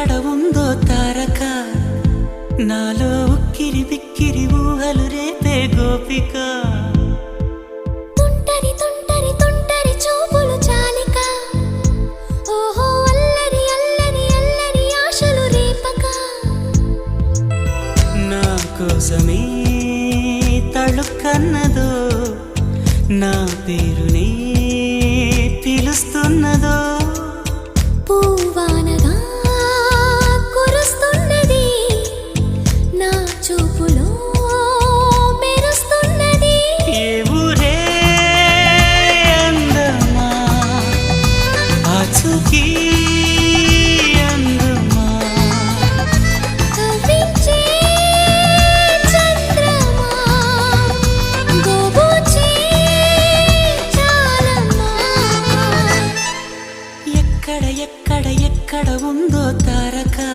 ఎక్కడ ఉందో తారక నాలో ఉక్కిరి బిక్కిరి ఊహలు రేపే గోపిక తుంటరి తుంటరి తుంటరి చూపులు చాలిక ఓహో అల్లరి అల్లరి అల్లరి ఆశలు రేపక నా కోసమే తళుక్కన్నదో నా పేరునే పిలుస్తున్నదో పూవానగా కురుస్తున్నది నా చూపులో మెరుస్తున్నది ఏ ఊరే అందమా ఆచూకీ అందమా కవ్వించే చంద్రమా గోబూచే చాలమ్మా ఎక్కడ ఎక్కడ ఎక్కడ ఉందో తారక